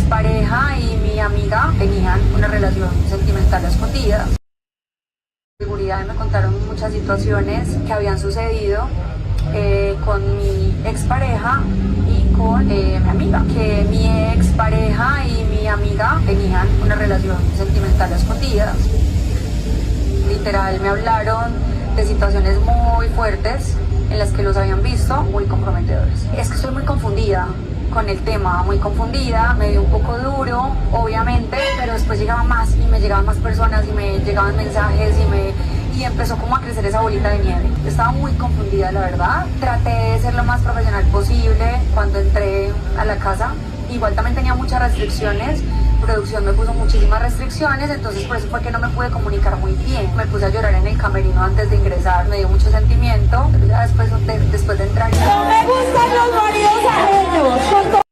expareja y mi amiga tenían una relación sentimental a escondidas. Seguridad me contaron muchas situaciones que habían sucedido con mi expareja y con mi amiga. Que mi expareja y mi amiga tenían una relación sentimental a escondidas. Literal me hablaron de situaciones muy fuertes en las que los habían visto muy comprometedores. Es que estoy muy confundida con el tema, muy confundida, me dio un poco duro, obviamente, pero después llegaban más y me llegaban más personas y me llegaban mensajes y empezó como a crecer esa bolita de nieve. Estaba muy confundida, la verdad. Traté de ser lo más profesional posible cuando entré a la casa. Igual también tenía muchas restricciones. Producción me puso muchísimas restricciones, entonces por eso fue que no me pude comunicar muy bien. Me puse a llorar en el camerino antes de ingresar, me dio mucho sentimiento, pero ya después de entrar... No me gustan los maridos ajenos.